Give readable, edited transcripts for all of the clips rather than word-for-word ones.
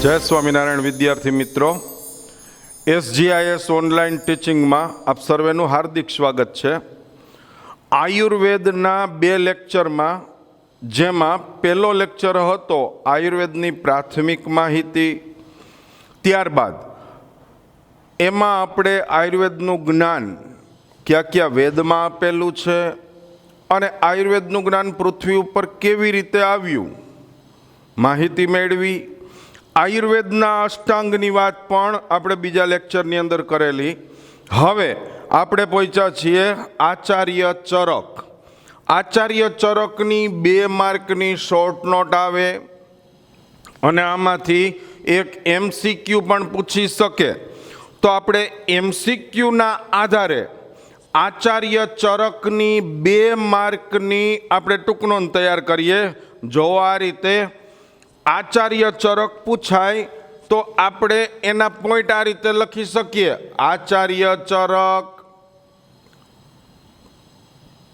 जय स्वामीनारायण विद्यार्थी मित्रों, SGIS ऑनलाइन टीचिंग में आप सर्वेनु हार्दिक स्वागत है। आयुर्वेदना 2 लेक्चर में जेमा पहलो लेक्चर हतो आयुर्वेदनी प्राथमिक माहिती, त्यारबाद एमा आपणे आयुर्वेदनु ज्ञान क्या क्या वेद में आपेलू है अने आयुर्वेदनु ज्ञान पृथ्वी पर केवी रीते आव्युं माहिती मेळवी। आयुर्वेदना अष्टांगनी वात पण आपणे बीजा लेक्चरनी अंदर करेली। हवे आपणे पहोंच्या छीए आचार्य चरक। आचार्य चरकनी 2 मार्कनी शॉर्ट नोट आवे अने आमांथी एक MCQ पण पूछी सके। तो आपणे MCQ ना आधारे आचार्य चरकनी 2 मार्कनी आपणे टूंक नोंध तैयार करीए। जो आ रीते आचार्य चरक पूछाय तो आपणे एना पॉइंट आ रीते लखी सकीए। आचार्य चरक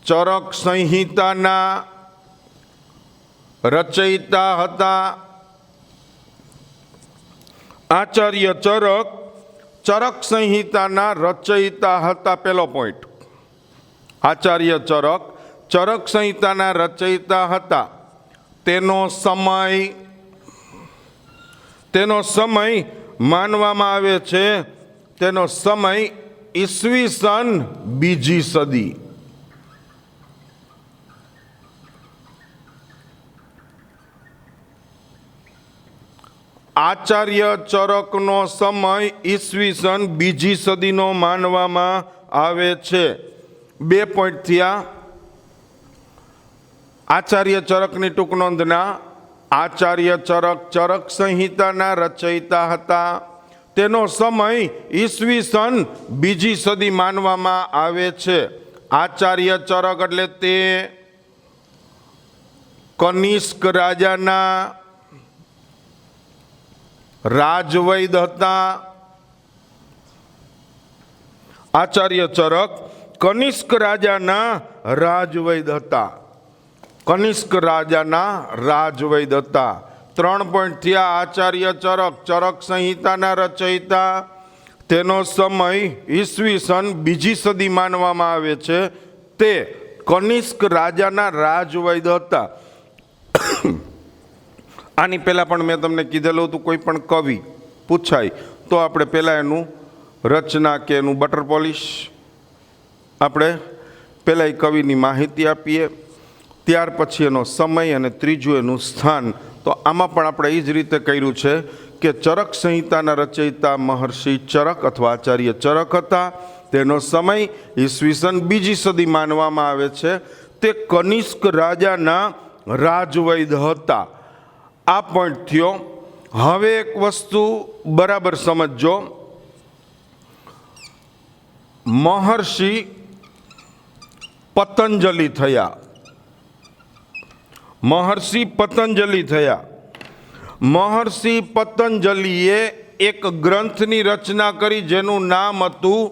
चरक संहिताना रचयिता हता। आचार्य चरक चरक संहिताना रचयिता हता। पहलो पॉइंट, आचार्य चरक चरक संहिताना रचयिता हता। तेनो समय मानवामां आवे छे, तेनो समय ईस्वीसन 2जी सदी। आचार्य चरकनो समय ईस्वीसन 2जी सदीनो मानवामां आवे छे। 2 पॉइंट थया। आचार्य चरकनी टूंक नोंधना आचार्य चरक चरक संहिताना रचयिता हता। तेनो समय ईस्वीसन 2जी सदी मानवामां आवे छे। आचार्य चरक एटले ते कनिष्क राजाना राजवैद हता। आचार्य चरक कनिष्क राजाना राजवैद हता। कनिष्क राजाना राजवैद हता। 3 पॉइंट थया। आचार्य चरक चरक संहिताना रचयिता। तेनो समय ईस्वीसन 2जी सदी मानवामां आवे छे। ते कनिष्क राजाना राजवैद हता। आनी पहला पण मैं तमने कीधेलुं हतुं कोई पण कवि पूछाय तो आपणे पहला एनु रचना के एनु बटर पॉलिश आपणे पहला ए कविनी माहिती आपीए, त्यार पछी एनो समय अने त्रीजुं एनुं स्थान। तो आमां पण आपणे ए ज रीते कर्युं छे कि चरक संहिताना रचयिता महर्षि चरक अथवा आचार्य चरक हता। तेनो समय ईस्वीसन 2जी सदी मानवामां आवे छे। ते कनिष्क राजाना राजवैद हता। आ पॉइंट थयो। हवे एक वस्तु बराबर समझो। महर्षि पतंजलि थया। महर्षि पतंजलि थया। महर्षि पतंजलिए एक ग्रंथनी रचना करी जेनुं नाम हतुं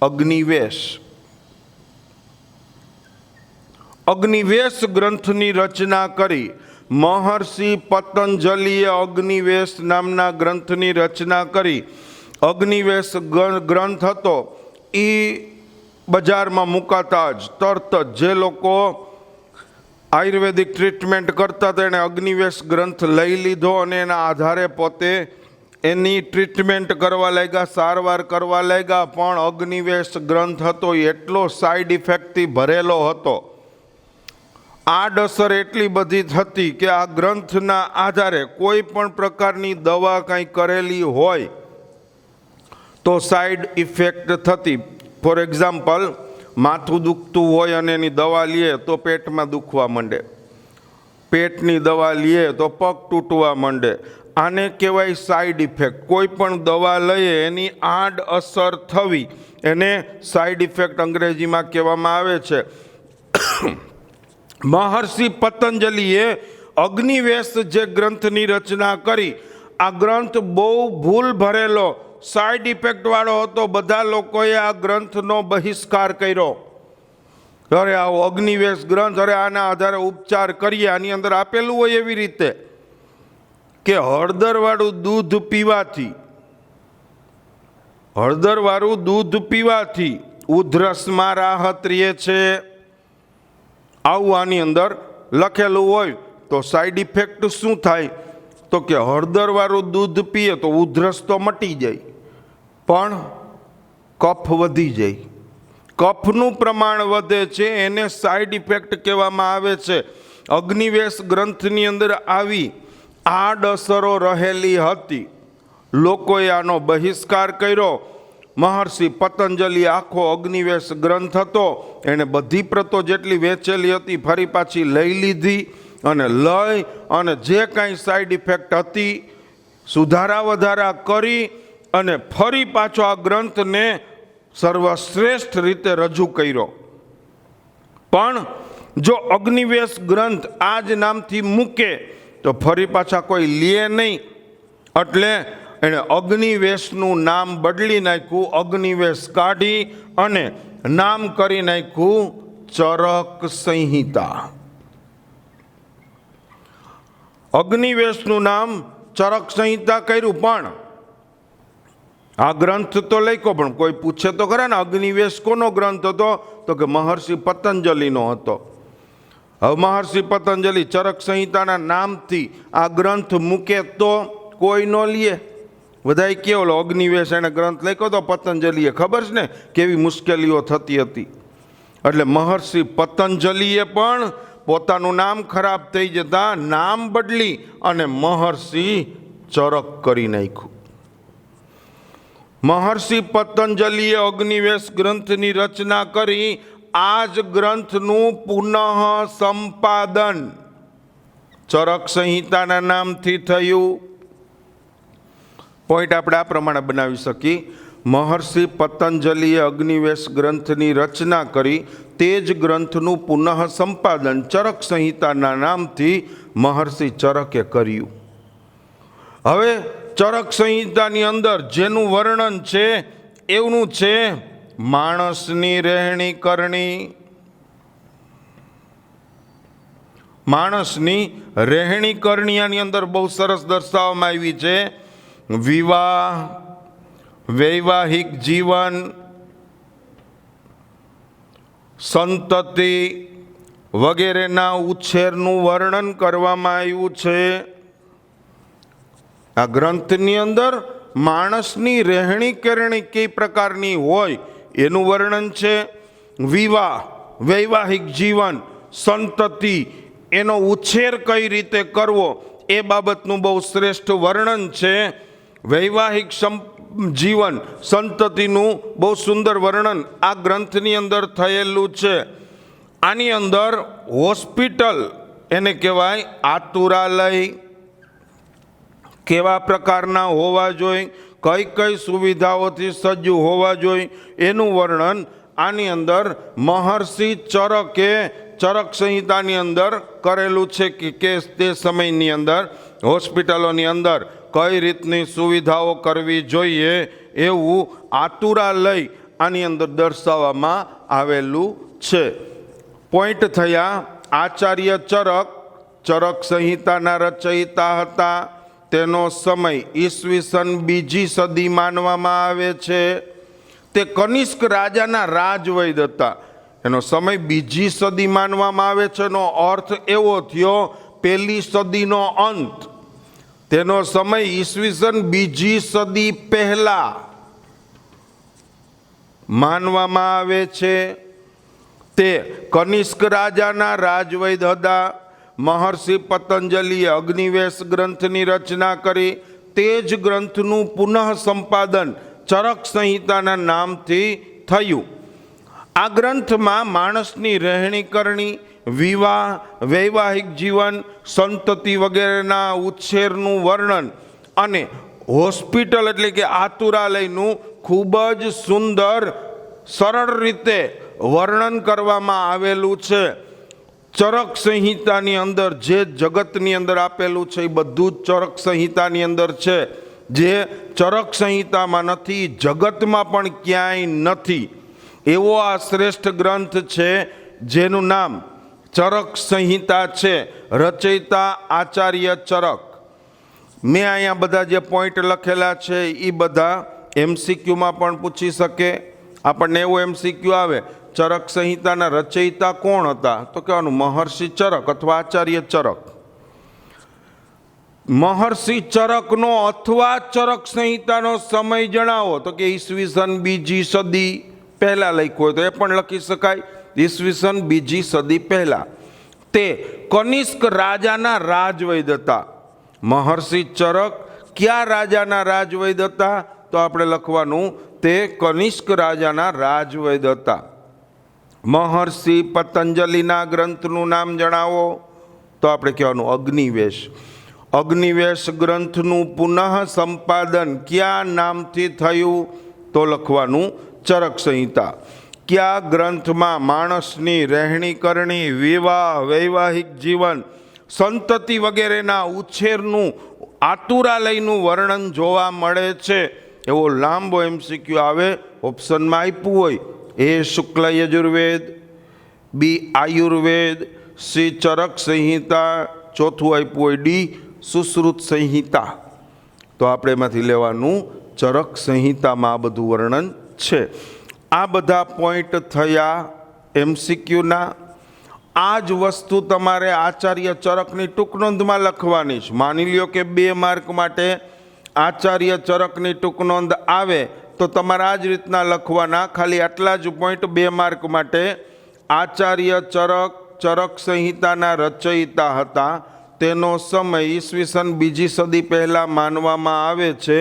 अग्निवेश। अग्निवेश ग्रंथनी रचना करी। महर्षि पतंजलिए अग्निवेश नामना ग्रंथनी रचना करी। अग्निवेश ग्रंथ हतो ई बजारमां मुकाता ज तरत जे लोको आयुर्वेदिक ट्रीटमेंट करता तेणे अग्निवेश ग्रंथ लई लीधो अने एना आधारे पोते एनी ट्रीटमेंट करवा लाग्या, सारवार करवा लाग्या। पण अग्निवेश ग्रंथ हतो एटलो साइड इफेक्टथी भरेलो हतो। आडअसर एटली बधी थती कि आ ग्रंथना आधारे कोई पण प्रकारनी दवा कांई करेली होय तो साइड इफेक्ट थती। फॉर एक्जाम्पल, माथुं दुखतुं होय अने एनी दवा लीए तो पेटमां दुखवा मंडे, पेटनी दवा लीए तो पग तूटवा मंडे। आने कहेवाय साइड इफेक्ट। कोई पण दवा लઈએ एनी आड असर थवी एने साइड इफेक्ट अंग्रेजीमां कहेवामां आवे छे। महर्षि पतंजलिए अग्निवेश जे ग्रंथनी रचना करी, आ ग्रंथ बहु भूल भरेलो साइड इफेक्ट वाळो हतो। बधा लोकोए आ ग्रंथनो बहिष्कार कर्यो। अरे आ अग्निवेश ग्रंथ, अरे आना आधारे उपचार करीए, आनी अंदर आपेलुं होय एवी रीते કે હળદરવાળું દૂધ પીવાથી ઉધરસમાં રાહત રહે છે. આવું આની અંદર લખેલું હોય તો સાઈડ ઇફેક્ટ શું થાય? તો કે હળદરવાળું દૂધ પીએ તો ઉધરસ તો મટી જાય, પણ કફ વધી જાય. કફનું પ્રમાણ વધે છે, એને સાઈડ ઇફેક્ટ કહેવામાં આવે છે. અગ્નિવેશ ગ્રંથની અંદર આવી આડઅસરો રહેલી હતી. લોકોએ આનો બહિષ્કાર કર્યો. મહર્ષિ પતંજલિ આખો અગ્નિવેશ ગ્રંથ હતો, એણે બધી પ્રતો જેટલી વેચેલી હતી ફરી પાછી લઈ લીધી અને જે કાંઈ સાઈડ ઇફેક્ટ હતી સુધારા વધારા કરી અને ફરી પાછો આ ગ્રંથને સર્વશ્રેષ્ઠ રીતે રજૂ કર્યો. પણ જો અગ્નિવેશ ગ્રંથ આ જ નામથી મૂકે તો ફરી પાછા કોઈ લે નહીં, એટલે એણે અગ્નિવેશનું નામ બદલી નાખ્યું. અગ્નિવેશ કાઢી અને નામ કરી નાખ્યું ચરક સંહિતા. અગ્નિવેશનું નામ ચરક સંહિતા કર્યું. પણ આ ગ્રંથ તો લખ્યો, પણ કોઈ પૂછે તો ખરા ને અગ્નિવેશ કોનો ગ્રંથ હતો? તો કે મહર્ષિ પતંજલિનો હતો. હવે મહર્ષિ પતંજલિ ચરક સંહિતાના નામથી આ ગ્રંથ મૂકે તો કોઈ ન લે. બધાય કેવો અગ્નિવેશ એને ગ્રંથ લખ્યો તો પતંજલિએ, ખબર છે ને કેવી મુશ્કેલીઓ થતી હતી. એટલે મહર્ષિ પતંજલિએ પણ પોતાનું નામ ખરાબ થઈ જતા નામ બદલી અને મહર્ષિ ચરક કરી નાખ્યું. મહર્ષિ પતંજલિએ અગ્નિવેશ ગ્રંથની રચના કરી. આ જ ગ્રંથનું પુનઃ સંપાદન ચરક સંહિતાના નામથી થયું. પોઈન્ટ આપણે આ પ્રમાણે બનાવી શકીએ. મહર્ષિ પતંજલિએ અગ્નિવેશ ગ્રંથની રચના કરી, તે જ ગ્રંથનું પુનઃ સંપાદન ચરક સંહિતાના નામથી મહર્ષિ ચરકે કર્યું. હવે ચરક સંહિતાની અંદર જેનું વર્ણન છે એવું છે માણસની રહેણી કરણી. માણસની રહેણી કરણીની અંદર બહુ સરસ દર્શાવવામાં આવી છે. વિવાહ, વૈવાહિક જીવન, સંતતિ વગેરેના ઉછેરનું વર્ણન કરવામાં આવ્યું છે. આ ગ્રંથની અંદર માણસની રહેણી કરણી કઈ પ્રકારની હોય એનું વર્ણન છે. વિવાહ, વૈવાહિક જીવન, સંતતિ એનો ઉછેર કઈ રીતે કરવો એ બાબતનું બહુ શ્રેષ્ઠ વર્ણન છે. વૈવાહિક જીવન, સંતતિનું બહુ સુંદર વર્ણન આ ગ્રંથની અંદર થયેલું છે. આની અંદર હોસ્પિટલ એને કહેવાય આતુરાલય કેવા પ્રકારના હોવા જોઈએ, કઈ કઈ સુવિધાઓથી સજ્જ હોવા જોઈએ એનું વર્ણન આની અંદર મહર્ષિ ચરકે ચરક સંહિતાની અંદર કરેલું છે કે તે સમયની અંદર હોસ્પિટલોની અંદર કઈ રીતની સુવિધાઓ કરવી જોઈએ એવું આતુરાલય આની અંદર દર્શાવવામાં આવેલું છે. પોઈન્ટ થયા આચાર્ય ચરક સંહિતાના રચયિતા હતા. તેનો સમય ઈસવીસન 2જી સદી માનવામાં આવે છે. તે કનિષ્ક રાજાના રાજવૈદ હતા. એનો સમય 2જી સદી માનવામાં આવે છે. એનો અર્થ એવો થયો 1લી સદીનો અંત. તેનો સમય ઈસવીસન 2જી સદી પહેલા માનવામાં આવે છે. તે કનિષ્ક રાજાના રાજવૈદ હતા. મહર્ષિ પતંજલિએ અગ્નિવેશ ગ્રંથની રચના કરી. તે જ ગ્રંથનું પુનઃ સંપાદન ચરક સંહિતાના નામથી થયું. આ ગ્રંથમાં માણસની રહેણી કરણી, વિવાહ, વૈવાહિક જીવન, સંતતિ વગેરેના ઉછેરનું વર્ણન અને હોસ્પિટલ એટલે કે આતુરાલયનું ખૂબ જ સુંદર સરળ રીતે વર્ણન કરવામાં આવેલું છે. ચરક સંહિતાની અંદર જે જગતની અંદર આપેલું છે એ બધું જ ચરક સંહિતાની અંદર છે. જે ચરક સંહિતામાં નથી, જગતમાં પણ ક્યાંય નથી એવો આ શ્રેષ્ઠ ગ્રંથ છે જેનું નામ ચરક સંહિતા છે. રચયિતા આચાર્ય ચરક. મેં અહીંયા બધા જે પોઈન્ટ લખેલા છે એ બધા એમસીક્યુમાં પણ પૂછી શકે. આપણને એવું એમસીક્યુ આવે, ચરક સંહિતાના રચયિતા કોણ હતા? તો કહેવાનું મહર્ષિ ચરક અથવા આચાર્ય ચરક. મહર્ષિ ચરકનો અથવા ચરક સંહિતાનો સમય જણાવો, તો કે ઈસવીસન 2જી સદી પહેલા લખ્યો હોય તો એ પણ લખી શકાય, ઈસવીસન 2જી સદી પહેલા. તે કનિષ્ક રાજાના રાજવૈદ હતા. મહર્ષિ ચરક કયા રાજાના રાજવૈદ હતા? તો આપણે લખવાનું તે કનિષ્ક રાજાના રાજવૈદ હતા. મહર્ષિ પતંજલિના ગ્રંથનું નામ જણાવો, તો આપણે કહેવાનું અગ્નિવેશ. અગ્નિવેશ ગ્રંથનું પુનઃ સંપાદન કયા નામથી થયું? તો લખવાનું ચરક સંહિતા. કયા ગ્રંથમાં માણસની રહેણી કરણી, વિવાહ, વૈવાહિક જીવન, સંતતિ વગેરેના ઉછેરનું આતુરાલયનું વર્ણન જોવા મળે છે? એવો લાંબો એમસીક્યુ આવે, ઓપ્શનમાં આપ્યું હોય. એ શુક્લ યજુર્વેદ, બી આયુર્વેદ, સી ચરક સંહિતા, ચોથું આપ્યું હોય ડી સુશ્રુત સંહિતા. તો આપણે એમાંથી લેવાનું ચરક સંહિતામાં આ બધું વર્ણન છે. આ બધા પોઈન્ટ થયા એમસીક્યુના. આ જ વસ્તુ તમારે આચાર્ય ચરકની ટૂંકનોંધમાં લખવાની છે. માની લ્યો કે 2 માર્ક માટે આચાર્ય ચરકની ટૂંકનોંધ આવે તો તમારે આ જ રીતના લખવાના. ખાલી આટલા જ પોઈન્ટ 2 માર્ક માટે. આચાર્ય ચરક ચરક સંહિતાના રચયિતા હતા. તેનો સમય ઈસવીસન 2જી સદી પહેલાં માનવામાં આવે છે.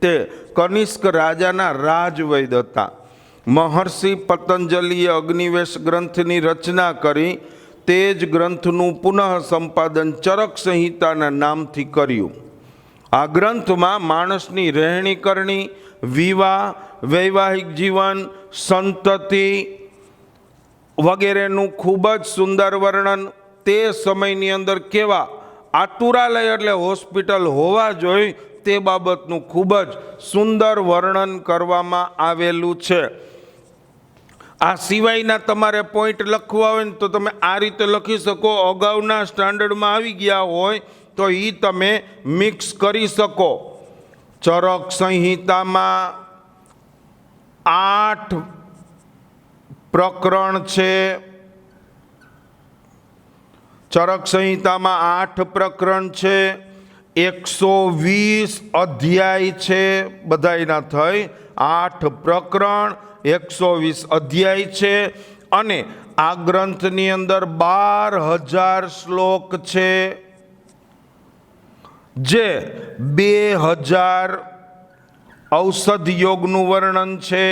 તે કનિષ્ક રાજાના રાજવૈદ હતા. મહર્ષિ પતંજલિએ અગ્નિવેશ ગ્રંથની રચના કરી. તે જ ગ્રંથનું પુનઃ સંપાદન ચરક સંહિતાના નામથી કર્યું. આ ગ્રંથમાં માણસની રહેણી કરણી, વિવાહ, વૈવાહિક જીવન, સંતતિ વગેરેનું ખૂબ જ સુંદર વર્ણન, તે સમયની અંદર કેવા આતુરાલય એટલે હોસ્પિટલ હોવા જોઈએ તે બાબતનું ખૂબ જ સુંદર વર્ણન કરવામાં આવેલું છે. આ સિવાયના તમારે પોઈન્ટ લખવા હોય ને તો તમે આ રીતે લખી શકો. અગાઉના સ્ટાન્ડર્ડમાં આવી ગયા હોય તો એ તમે મિક્સ કરી શકો. ચરક સંહિતામાં 8 પ્રકરણ છે. ચરક સંહિતામાં 8 પ્રકરણ છે, 120 અધ્યાય છે. બધાયના થઈ 8 પ્રકરણ, 120 અધ્યાય છે. અને આ ગ્રંથની અંદર 12,000 શ્લોક છે, જે 2,000 ઔષધ યોગનું વર્ણન છે.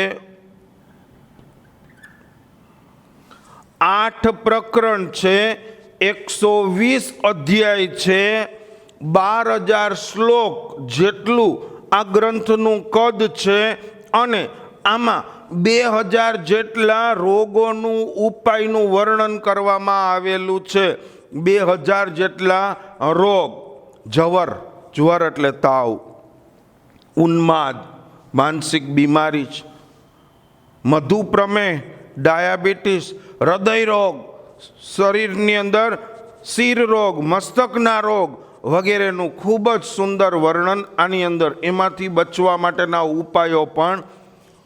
8 પ્રકરણ છે, 120 અધ્યાય છે, 12,000 શ્લોક જેટલું આ ગ્રંથનું કદ છે. અને આમાં 2,000 જેટલા રોગોનું ઉપાયનું વર્ણન કરવામાં આવેલું છે. 2,000 જેટલા રોગ, જવર એટલે તાવ, ઉન્માદ માનસિક બીમારી, મધુપ્રમેહ, ડાયાબિટીસ, હૃદય રોગ, શરીરની અંદર શિર રોગ, મસ્તકના રોગ વગેરેનું ખૂબ જ સુંદર વર્ણન આની અંદર. એમાંથી બચવા માટેના ઉપાયો પણ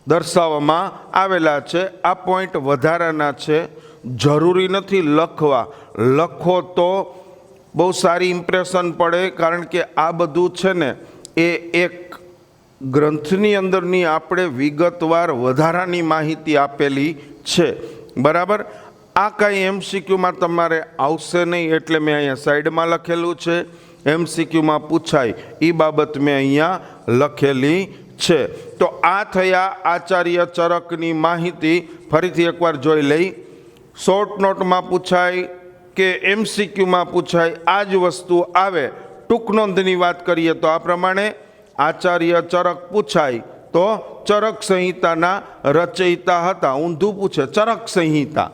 દર્શાવવામાં આવેલા છે. આ પોઈન્ટ વધારાના છે, જરૂરી નથી લખવા. લખો તો બહુ સારી ઇમ્પ્રેશન પડે, કારણ કે આ બધું છે ને એ એક ગ્રંથની અંદરની આપણે વિગતવાર વધારાની માહિતી આપેલી છે. બરાબર. આ કાંઈ એમસીક્યુમાં તમારે આવશે નહીં, એટલે મેં અહીંયા સાઈડમાં લખેલું છે. એમસીક્યુમાં પૂછાય એ બાબત મેં અહીંયા લખેલી છે. તો આ થયા આચાર્ય ચરકની માહિતી. ફરીથી એકવાર જોઈ લઈ. શોર્ટ નોટમાં પૂછાય કે એમસીક્યુમાં પૂછાય, આ જ વસ્તુ આવે. ટૂંક નોંધની વાત કરીએ તો આ પ્રમાણે આચાર્ય ચરક પૂછાય તો ચરક સંહિતાના રચયિતા હતા. ઊંધું પૂછે ચરક સંહિતા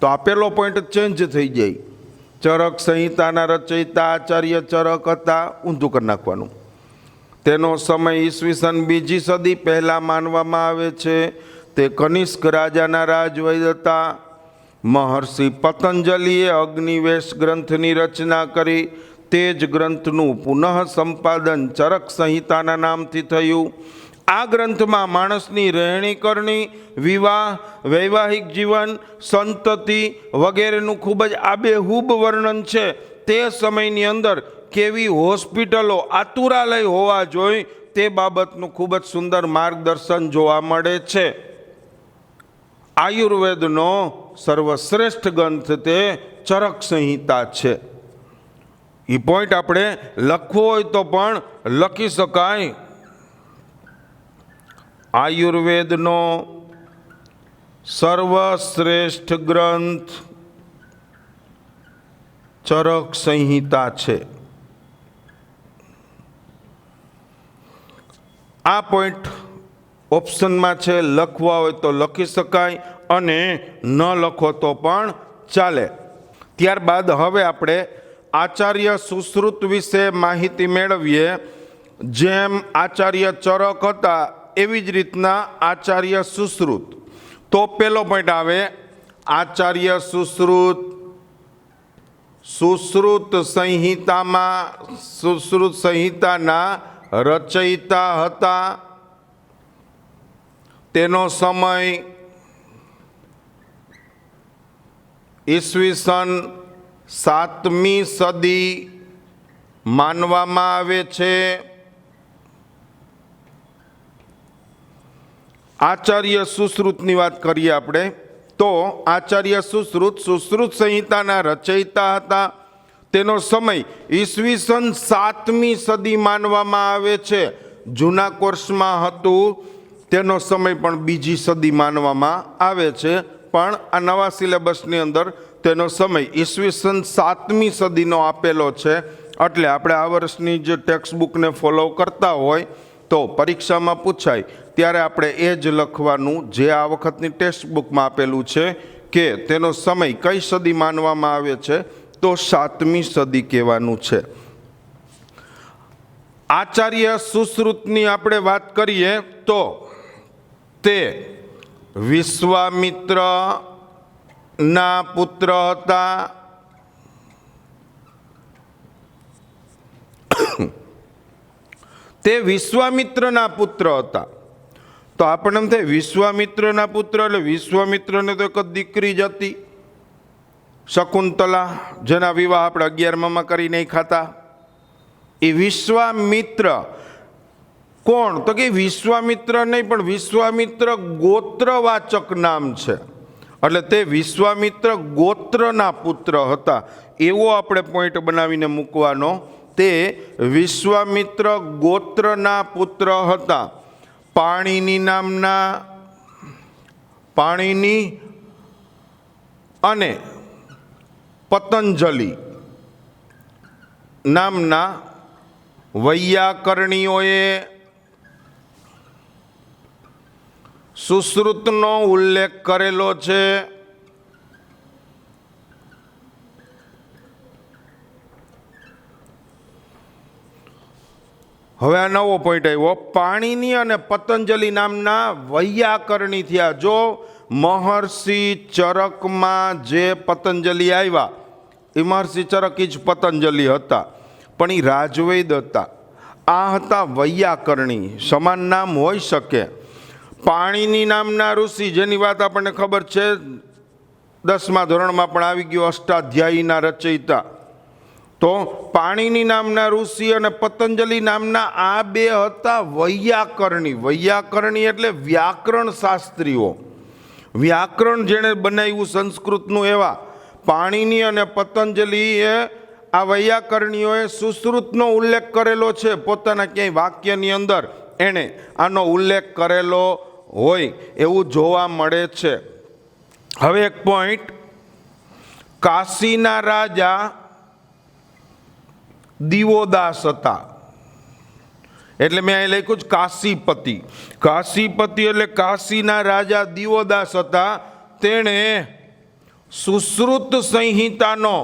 તો આપેલો પોઈન્ટ ચેન્જ થઈ જાય. ચરક સંહિતાના રચયિતા આચાર્ય ચરક હતા, ઊંધું કરી નાખવાનું. તેનો સમય ઈસવીસન 2જી સદી પહેલાં માનવામાં આવે છે. તે કનિષ્ક રાજાના રાજવૈદ હતા. મહર્ષિ પતંજલિએ અગ્નિવેશ ગ્રંથની રચના કરી. તે જ ગ્રંથનું પુનઃ સંપાદન ચરક સંહિતાના નામથી થયું. આ ગ્રંથમાં માણસની રહેણી કરણી, વિવાહ, વૈવાહિક જીવન, સંતતિ વગેરેનું ખૂબ જ આબેહૂબ વર્ણન છે. તે સમયની અંદર કેવી હોસ્પિટલો, આતુરાલય હોવા જોઈએ તે બાબતનું ખૂબ જ સુંદર માર્ગદર્શન જોવા મળે છે. આયુર્વેદનો સર્વશ્રેષ્ઠ ગ્રંથ તે ચરક સંહિતા છે. એ પોઈન્ટ આપણે લખવો હોય તો પણ લખી શકાય. આયુર્વેદનો સર્વશ્રેષ્ઠ ગ્રંથ ચરક સંહિતા છે. આ પોઈન્ટ ઓપ્શનમાં છે, લખવા હોય તો લખી શકાય અને ન લખો તો પણ ચાલે. ત્યારબાદ હવે આપણે આચાર્ય સુશ્રુત વિશે માહિતી મેળવીએ. જેમ આચાર્ય ચરક હતા એવી જ રીતના આચાર્ય સુશ્રુત. તો પહેલો પોઈન્ટ આવે આચાર્ય સુશ્રુત. સુશ્રુત સંહિતામાં સુશ્રુત સંહિતાના રચયિતા હતા. તેનો સમય ઈસવીસન 7મી સદી માનવામાં આવે છે. આચાર્ય સુશ્રુતની વાત કરીએ આપણે તો આચાર્ય સુશ્રુત સુશ્રુત સંહિતાના રચયિતા હતા. તેનો સમય ઈસવીસન 7મી સદી માનવામાં આવે છે. જૂના કોર્સમાં હતું તેનો સમય પણ બીજી સદી માનવામાં આવે છે, પણ આ નવા સિલેબસની અંદર તેનો સમય ઈસવીસન 7મી સદીનો આપેલો છે. એટલે આપણે આ વર્ષની જે ટેક્સ્ટ બુકને ફોલો કરતા હોય તો પરીક્ષામાં પૂછાય ત્યારે આપણે એ જ લખવાનું જે આ વખતની ટેક્સ્ટ બુકમાં આપેલું છે કે તેનો સમય કઈ સદી માનવામાં આવે છે, તો 7મી સદી કહેવાનું છે. આચાર્ય સુશ્રુતની આપણે વાત કરીએ તો તે વિશ્વામિત્રના પુત્ર હતા. તે વિશ્વામિત્રના પુત્ર હતા. તો આપણને એમ થાય વિશ્વામિત્રના પુત્ર એટલે વિશ્વામિત્રને તો એક જ દીકરી જ હતી, શકુંતલા, જેના વિવાહ આપણે 11મામાં કરી નહીં ખાતા. એ વિશ્વામિત્ર કોણ? તો કે વિશ્વામિત્ર નહીં, પણ વિશ્વામિત્ર ગોત્રવાચક નામ છે. એટલે તે વિશ્વામિત્ર ગોત્રના પુત્ર હતા એવો આપણે પોઈન્ટ બનાવીને મૂકવાનો. તે વિશ્વામિત્ર ગોત્રના પુત્ર હતા. પાણીની નામના, પાણીની અને પતંજલિ નામના વૈયાકરણીઓએ સુશ્રુતનો ઉલ્લેખ કરેલો છે. હવે આ નવો પોઈન્ટ આવ્યો. પાણીની અને પતંજલિ નામના વૈયાકરણી થયા. જો મહર્ષિ ચરકમાં જે પતંજલિ આવ્યા એ મહર્ષિ ચરક જ પતંજલિ હતા, પણ એ રાજવૈદ હતા. આ હતા વૈયાકરણી. સમાન નામ હોઈ શકે. પાણીની નામના ઋષિ, જેની વાત આપણને ખબર છે, 10મા ધોરણમાં પણ આવી ગયું, અષ્ટાધ્યાયીના રચયિતા. તો પાણીની નામના ઋષિ અને પતંજલિ નામના આ બે હતા વૈયાકરણી. વૈયાકરણી એટલે વ્યાકરણ શાસ્ત્રીઓ. વ્યાકરણ જેણે બનાવ્યું સંસ્કૃતનું, એવા પાણીની અને પતંજલિએ આ વૈયાકરણીઓએ સુશ્રુતનો ઉલ્લેખ કરેલો છે. પોતાના ક્યાંય વાક્યની અંદર એણે આનો ઉલ્લેખ કરેલો હોય એવું જોવા મળે છે. હવે એક પોઈન્ટ, કાશીના રાજા દીવોદાસ હતા. એટલે મેં અહીં લખ્યું છે કાશીપતિ. કાશીપતિ એટલે કાશીના રાજા દીવોદાસ હતા. તેણે સુશ્રુત સંહિતાનો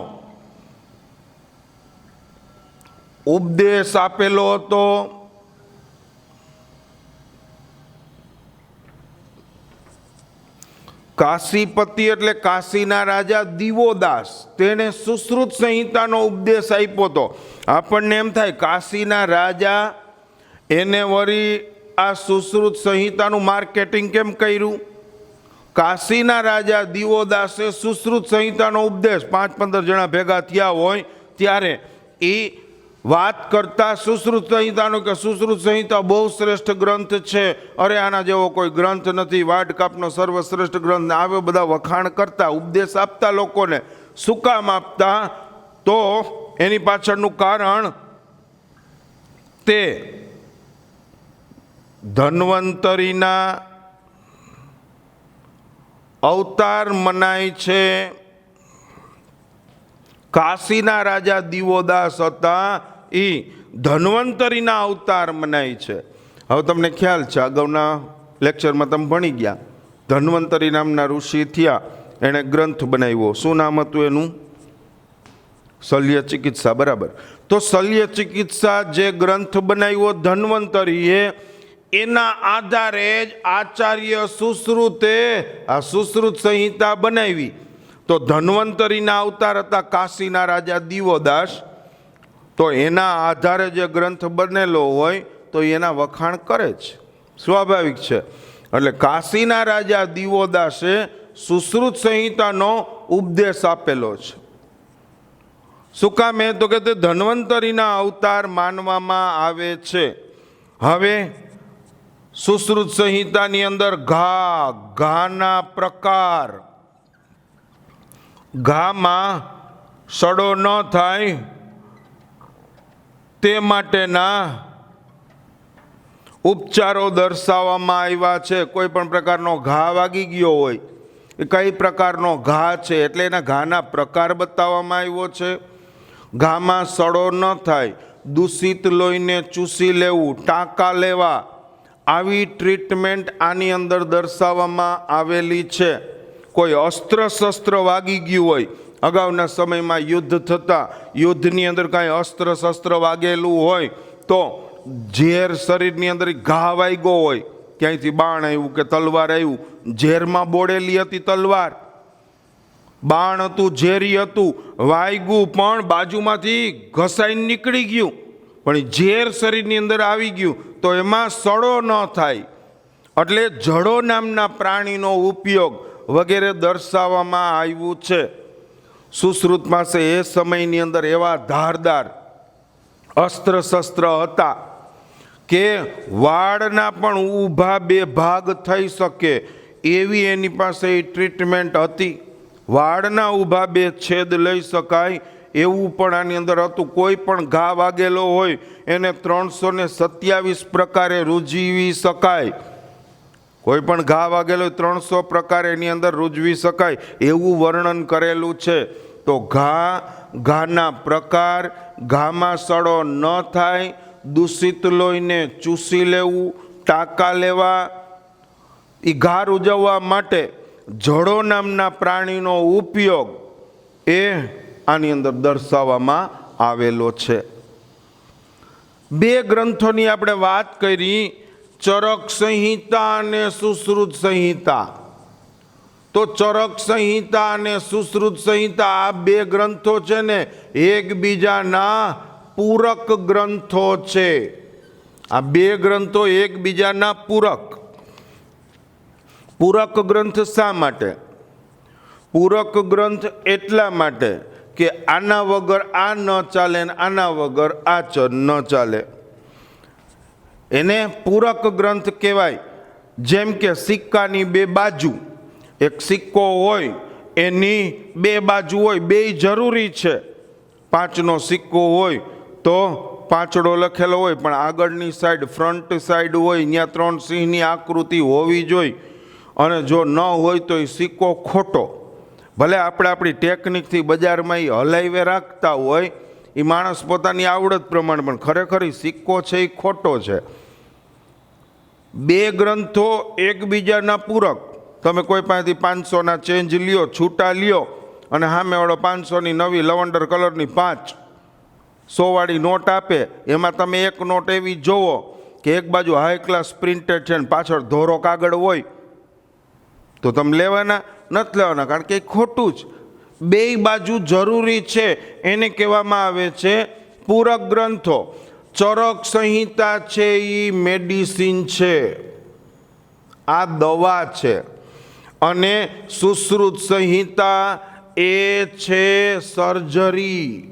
ઉપદેશ આપેલો હતો. કાશીપતિ એટલે કાશીના રાજા દિવોદાસ, તેણે સુશ્રુત સંહિતાનો ઉપદેશ આપ્યો હતો. આપણને એમ થાય કાશીના રાજા એને વળી આ સુશ્રુત સંહિતાનું માર્કેટિંગ કેમ કર્યું? કાશીના રાજા દિવોદાસે સુશ્રુત સંહિતાનો ઉપદેશ 5-15 જણા ભેગા થયા હોય ત્યારે એ વાત કરતા સુશ્રુત સંહિતાનો કે સુશ્રુત સંહિતા બહુ શ્રેષ્ઠ ગ્રંથ છે, અરે આના જેવો કોઈ ગ્રંથ નથી, વાડકાપનો સર્વશ્રેષ્ઠ ગ્રંથ, આવે બધા વખાણ કરતા, ઉપદેશ આપતા લોકોને. શું કામ આપતા? તો એની પાછળનું કારણ તે ધન્વંતરીના અવતાર મનાય છે. કાશીના રાજા દિવોદાસ હતા, એ ધન્વંતરીના અવતાર મનાય છે. હવે તમને ખ્યાલ છે, અગાઉના લેક્ચરમાં તમે ભણી ગયા, ધન્વંતરી નામના ઋષિ થયા, એણે ગ્રંથ બનાવ્યો. શું નામ હતું એનું? શલ્ય ચિકિત્સા. બરાબર. તો શલ્ય ચિકિત્સા જે ગ્રંથ બનાવ્યો ધન્વંતરીએ, એના આધારે જ આચાર્ય સુશ્રુતે આ સુશ્રુત સંહિતા બનાવી. તો ધન્વંતરીના અવતાર હતા કાશીના રાજા દિવોદાસ, તો એના આધારે જે ગ્રંથ બનેલો હોય તો એના વખાણ કરે છે, સ્વાભાવિક છે. એટલે કાશીના રાજા દિવોદાસે સુશ્રુત સંહિતાનો ઉપદેશ આપેલો છે. શું કામ? તો કે તે ધન્વંતરીના અવતાર માનવામાં આવે છે. હવે સુશ્રુત સંહિતાની અંદર ઘાના પ્રકાર, ઘામાં સડો ન થાય તે માટેના ઉપચારો દર્શાવવામાં આવ્યા છે. કોઈ પણ પ્રકારનો ઘા વાગી ગયો હોય, એ કઈ પ્રકારનો ઘા છે એટલે એના ઘાના પ્રકાર બતાવવામાં આવ્યો છે. ઘામાં સડો ન થાય, દૂષિત લોહીને ચૂસી લેવું, ટાંકા લેવા, આવી ટ્રીટમેન્ટ આની અંદર દર્શાવવામાં આવેલી છે. કોઈ અસ્ત્ર શસ્ત્ર વાગી ગયું હોય, અગાઉના સમયમાં યુદ્ધ થતા, યુદ્ધની અંદર કાંઈ અસ્ત્ર શસ્ત્ર વાગેલું હોય તો ઝેર શરીરની અંદર ઘા વાગ્યો હોય, ક્યાંયથી બાણ આવ્યું કે તલવાર આવ્યું, ઝેરમાં બોળેલી હતી તલવાર, બાણ હતું, ઝેરી હતું, વાગ્યું પણ બાજુમાંથી ઘસાઈને નીકળી ગયું, પણ ઝેર શરીરની અંદર આવી ગયું તો એમાં સડો ન થાય, એટલે જડો નામના પ્રાણીનો ઉપયોગ વગેરે દર્શાવવામાં આવ્યું છે. સુશ્રુત પાસે એ સમયની અંદર એવા ધારદાર અસ્ત્ર શસ્ત્ર હતા કે વાળના પણ ઊભા 2 ભાગ થઈ શકે એવી એની પાસે ટ્રીટમેન્ટ હતી. વાળના ઊભા 2 છેદ લઈ શકાય એવું પણ આની અંદર હતું. કોઈ પણ ઘા વાગેલો હોય એને 327 પ્રકારે રૂઝવી શકાય. કોઈ પણ ઘા વાગેલો 300 પ્રકાર એની અંદર રૂઝવી શકાય એવું વર્ણન કરેલું છે. તો ઘાના પ્રકાર, ઘામાં સડો ન થાય, દૂષિત લોહીને ચૂસી લેવું, ટાંકા લેવા, એ ઘા રૂઝવવા માટે જડો નામના પ્રાણીનો ઉપયોગ એ આની અંદર દર્શાવવામાં આવેલો છે. 2 ગ્રંથોની આપણે વાત કરી, ચરક સંહિતા અને સુશ્રુત સંહિતા. તો ચરક સંહિતા અને સુશ્રુત સંહિતા આ 2 ગ્રંથો છે ને એકબીજાના પૂરક ગ્રંથો છે. આ 2 ગ્રંથો એકબીજાના પૂરક. પૂરક ગ્રંથ શા માટે? પૂરક ગ્રંથ એટલા માટે કે આના વગર આ ન ચાલે ને આના વગર આ ન ચાલે, એને પૂરક ગ્રંથ કહેવાય. જેમ કે સિક્કાની 2 બાજુ, એક સિક્કો હોય એની 2 બાજુ હોય, 2 જરૂરી છે. 5નો સિક્કો હોય તો 5ડો લખેલો હોય, પણ આગળની સાઈડ ફ્રન્ટ સાઈડ હોય ત્યાં 3 સિંહની આકૃતિ હોવી જોઈએ, અને જો ન હોય તો એ સિક્કો ખોટો. ભલે આપણે આપણી ટેકનિકથી બજારમાં એ હલાવીને રાખતા હોય, એ માણસ પોતાની આવડત પ્રમાણે, પણ ખરેખર સિક્કો છે એ ખોટો છે. 2 ગ્રંથો એકબીજાના પૂરક. તમે કોઈ પાસેથી 500ના ચેન્જ લ્યો, છૂટા લ્યો, અને સામેવાળો 500ની નવી લવંડર કલરની 100વાળી નોટ આપે, એમાં તમે એક નોટ એવી જોવો કે એક બાજુ હાઈ ક્લાસ પ્રિન્ટેડ છે ને પાછળ ધોરો કાગળ હોય, તો તમે લેવાના નથી લેવાના, કારણ કે એ ખોટું જ. બેય બાજુ જરૂરી છે, એને કહેવામાં આવે છે પૂરક ગ્રંથો. ચરક સંહિતા છે એ મેડિસિન છે, આ દવા છે, અને સુશ્રુત સંહિતા એ છે સર્જરી.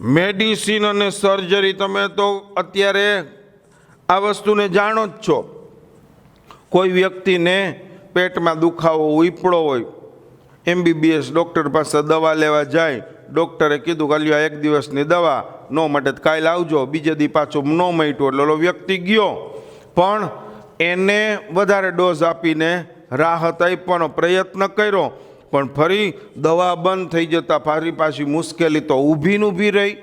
મેડિસિન અને સર્જરી તમે તો અત્યારે આ વસ્તુને જાણો જ છો. કોઈ વ્યક્તિને પેટમાં દુખાવો ઉપડો હોય, MBBS ડૉક્ટર પાસે દવા લેવા જાય, ડૉક્ટરે કીધું કે લ્યો એક દિવસની દવા, ન માટે કાલે આવજો. બીજે દી પાછું ન મટ્યું એટલે ઓલો વ્યક્તિ ગયો, પણ એને વધારે ડોઝ આપીને રાહત આપવાનો પ્રયત્ન કર્યો, પણ ફરી દવા બંધ થઈ જતાં ફરી પાછી મુશ્કેલી તો ઊભી રહી.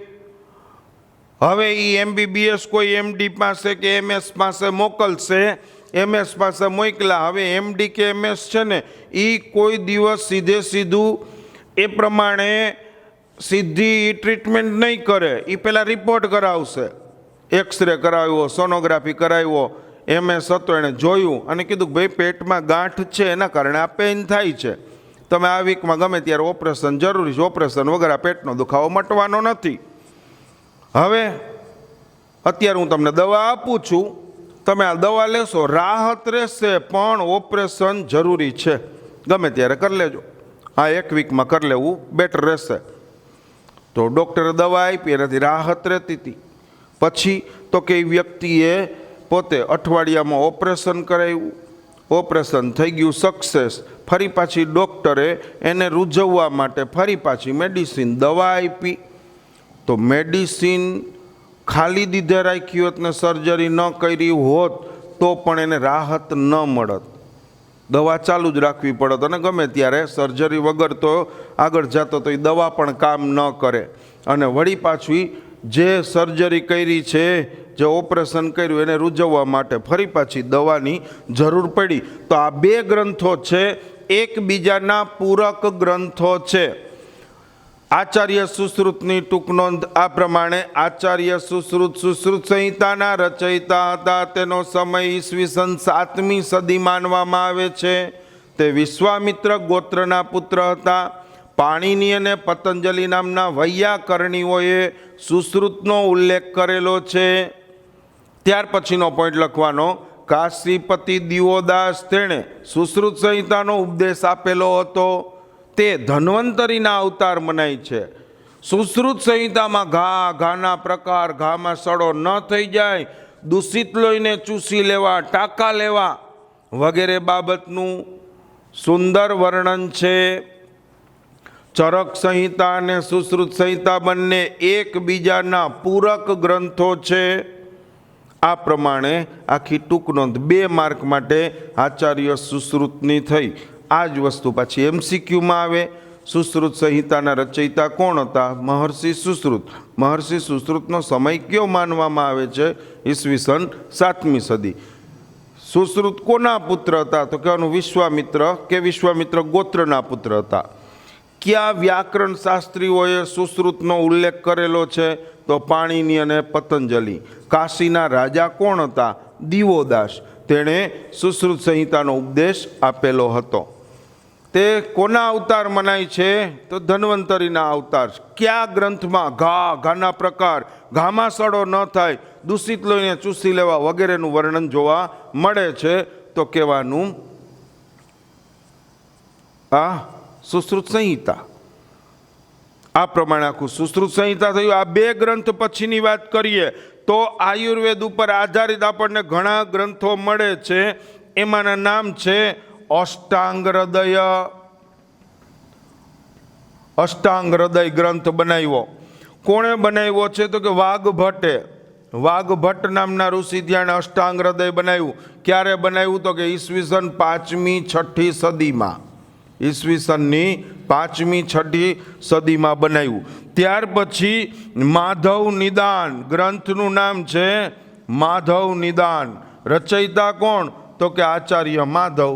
હવે એ MBBS કોઈ MD પાસે કે MS પાસે મોકલશે, MS પાસે મોકલા. હવે MD કે MS છે ને એ કોઈ દિવસ સીધું એ પ્રમાણે સીધી ટ્રીટમેન્ટ નહીં કરે. એ પહેલાં રિપોર્ટ કરાવશે, એક્સરે કરાવ્યો, સોનોગ્રાફી કરાવ્યો. MS હતો, એણે જોયું અને કીધું કે ભાઈ પેટમાં ગાંઠ છે, એના કારણે આ પેઇન થાય છે, તમે આ વીકમાં ગમે ત્યારે ઓપરેશન જરૂરી છે, ઓપરેશન વગર આ પેટનો દુખાવો મટવાનો નથી. હવે અત્યારે હું તમને દવા આપું છું, તમે આ દવા લેશો, રાહત રહેશે, પણ ઓપરેશન જરૂરી છે, ગમે ત્યારે કરી લેજો, આ એક વીકમાં કરી લેવું બેટર રહેશે. તો ડૉક્ટરે દવા આપી, એનાથી રાહત રહેતી હતી. પછી તો કે એ વ્યક્તિએ પોતે અઠવાડિયામાં ઓપરેશન કરાવ્યું, ઓપરેશન થઈ ગયું સક્સેસ. ફરી પાછી ડૉક્ટરે એને રૂઝવવા માટે ફરી પાછી મેડિસિન દવા આપી. તો મેડિસિન ખાલી દીધે રાખી હોત ને સર્જરી ન કરી હોત તો પણ એને રાહત ન મળત, દવા ચાલુ જ રાખવી પડત, અને ગમે ત્યારે સર્જરી વગર તો આગળ જતો તો એ દવા પણ કામ ન કરે. અને વળી પાછી જે સર્જરી કરી છે, જે ઓપરેશન કર્યું, એને રૂઝવવા માટે ફરી પાછી દવાની જરૂર પડી. તો આ બે ગ્રંથો છે, એકબીજાના પૂરક ગ્રંથો છે. આચાર્ય સુશ્રુતની ટૂંક નોંધ આ પ્રમાણે: આચાર્ય સુશ્રુત સંહિતાના રચયિતા હતા. તેનો સમય ઈસવીસન 7મી સદી માનવામાં આવે છે. તે વિશ્વામિત્ર ગોત્રના પુત્ર હતા. પાણિની અને પતંજલિ નામના વૈયાકરણીઓએ સુશ્રુતનો ઉલ્લેખ કરેલો છે. ત્યાર પછીનો પોઈન્ટ લખવાનો: કાશીપતિ દિવોદાસ, તેણે સુશ્રુત સંહિતાનો ઉપદેશ આપેલો હતો. તે ધન્વંતરીના અવતાર મનાય છે. સુશ્રુત સંહિતામાં ઘાના પ્રકાર, ઘામાં સડો ન થઈ જાય, દૂષિત લોહીને ચૂસી લેવા, ટાંકા લેવા વગેરે બાબતનું સુંદર વર્ણન છે. ચરક સંહિતા અને સુશ્રુત સંહિતા બંને એકબીજાના પૂરક ગ્રંથો છે. આ પ્રમાણે આખી ટૂંક નોંધ 2 માર્ક માટે આચાર્ય સુશ્રુતની થઈ. આ જ વસ્તુ પાછી MCQમાં આવે. સુશ્રુત સંહિતાના રચયિતા કોણ હતા? મહર્ષિ સુશ્રુત. મહર્ષિ સુશ્રુતનો સમય કયો માનવામાં આવે છે? ઈસવીસન 7મી સદી. સુશ્રુત કોના પુત્ર હતા? તો કહેવાનું વિશ્વામિત્ર કે વિશ્વામિત્ર ગોત્રના પુત્ર હતા. કયા વ્યાકરણ શાસ્ત્રીઓએ સુશ્રુતનો ઉલ્લેખ કરેલો છે? તો પાણિની અને પતંજલિ. કાશીના રાજા કોણ હતા? દિવોદાસ. તેણે સુશ્રુત સંહિતાનો ઉપદેશ આપેલો હતો. તે કોના અવતાર મનાય છે? તો ધન્વંતરીના અવતાર. કયા ગ્રંથમાં? ઘાના પ્રકાર, ઘામાં સડો ન થાય, દૂષિત લોહીને ચૂસી લેવા વગેરેનું વર્ણન જોવા મળે છે. તો કહેવાનું આ સુશ્રુત સંહિતા. આ પ્રમાણે આખું સુશ્રુત સંહિતા થયું. આ 2 ગ્રંથ પછીની વાત કરીએ તો આયુર્વેદ ઉપર આધારિત આપણને ઘણા ગ્રંથો મળે છે. એમાંના નામ છે અષ્ટાંગ હૃદય. અષ્ટાંગ હૃદય ગ્રંથ બનાવ્યો. કોણે બનાવ્યો છે? તો કે વાઘભટ્ટે. વાઘભટ્ટ નામના ઋષિ ત્યાં અષ્ટાંગ હૃદય બનાવ્યું. ક્યારે બનાવ્યું? તો કે ઈસવીસન 5મી 6ઠી સદીમાં. ઈસવીસનની 5મી 6ઠી સદીમાં બનાવ્યું. ત્યાર પછી માધવ નિદાન ગ્રંથનું નામ છે માધવ નિદાન. રચયિતા કોણ? તો કે આચાર્ય માધવ.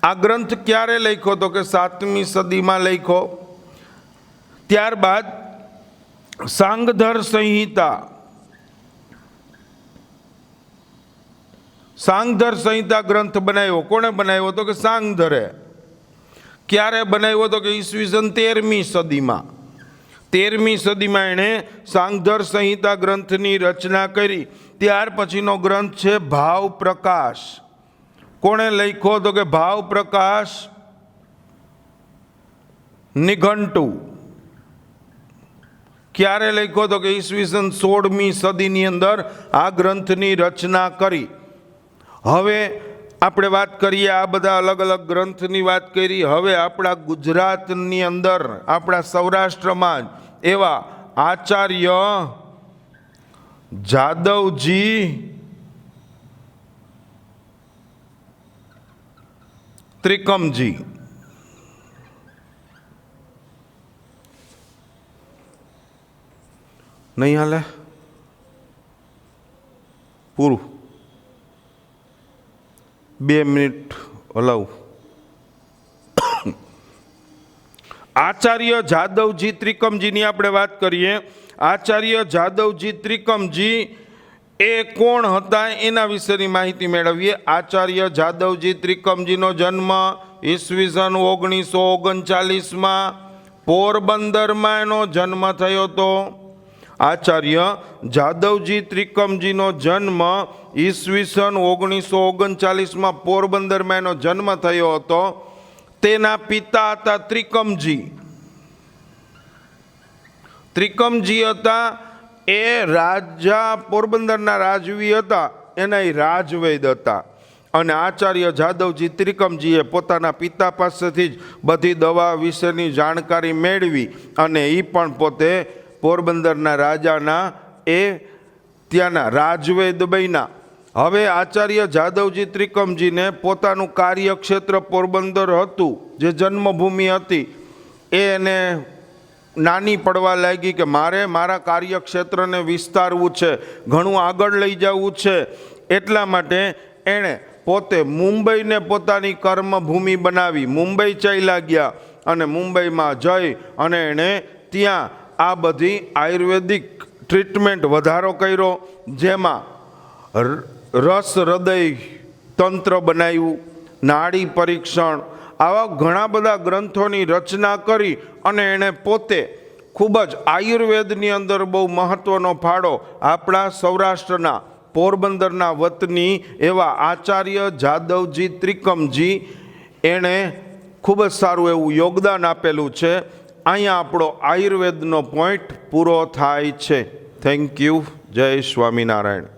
આ ગ્રંથ ક્યારે લખ્યો? તો કે 7મી સદીમાં લખ્યો. ત્યારબાદ સાંગધર સંહિતા. સાંગધર સંહિતા ગ્રંથ બનાવ્યો. કોણે બનાવ્યો? તો કે સાંગધરે. ક્યારે બનાવ્યો? તો કે ઈસવીસન 13મી સદીમાં. 13મી સદીમાં એણે સાંગધર સંહિતા ગ્રંથની રચના કરી. ત્યાર પછીનો ગ્રંથ છે ભાવ પ્રકાશ. કોણે લખ્યો? તો કે ભાવ પ્રકાશ નિઘંટુ. ક્યારે લખ્યો? તો કે ઈસવીસન 16મી સદીની અંદર આ ગ્રંથની રચના કરી. હવે આપણે વાત કરીએ, આ બધા અલગ અલગ ગ્રંથની વાત કરી. હવે આપણા ગુજરાતની અંદર, આપણા સૌરાષ્ટ્રમાં એવા આચાર્ય જાદવજી ત્રિકમજી, નહીં હાલે, પૂરું 2 મિનિટ હલાવું. આચાર્ય જાદવજી ત્રિકમજીની આપણે વાત કરીએ. આચાર્ય જાદવજી ત્રિકમજી એ કોણ હતા એના વિશેની માહિતી મેળવીએ. આચાર્ય જાદવજી ત્રિકમજીનો જન્મ ઈસવીસન 1939માં પોરબંદરમાં એનો જન્મ થયો હતો. આચાર્ય જાદવજી ત્રિકમજીનો જન્મ ઈસવીસન 1939માં પોરબંદરમાં એનો જન્મ થયો હતો. તેના પિતા હતા ત્રિકમજી. ત્રિકમજી હતા એ રાજા, પોરબંદરના રાજવી હતા, એના એ રાજવૈદ હતા. અને આચાર્ય જાદવજી ત્રિકમજીએ પોતાના પિતા પાસેથી જ બધી દવા વિશેની જાણકારી મેળવી અને એ પણ પોતે પોરબંદરના રાજાના એ ત્યાંના રાજવૈદ બન્યા. હવે આચાર્ય જાદવજી ત્રિકમજીને પોતાનું કાર્યક્ષેત્ર પોરબંદર હતું, જે જન્મભૂમિ હતી, એને નાની પડવા લાગી કે મારે મારા કાર્યક્ષેત્રને વિસ્તારવું છે, ઘણું આગળ લઈ જવું છે. એટલા માટે એણે પોતે મુંબઈને પોતાની કર્મભૂમિ બનાવી. મુંબઈ ચાલ્યા ગયા અને મુંબઈમાં જઈ અને એણે ત્યાં આ બધી આયુર્વેદિક ટ્રીટમેન્ટ વધારો કર્યો, જેમાં રસ હૃદય તંત્ર બનાવ્યું, નાડી પરીક્ષણ, આવા ઘણા બધા ગ્રંથોની રચના કરી અને એણે પોતે ખૂબ જ આયુર્વેદની અંદર બહુ મહત્ત્વનો ફાળો આપણા સૌરાષ્ટ્રના પોરબંદરના વતની એવા આચાર્ય જાદવજી ત્રિકમજી એણે ખૂબ જ સારું એવું યોગદાન આપેલું છે. અહીંયા આપણો આયુર્વેદનો પોઈન્ટ પૂરો થાય છે. Thank you. જય સ્વામિનારાયણ.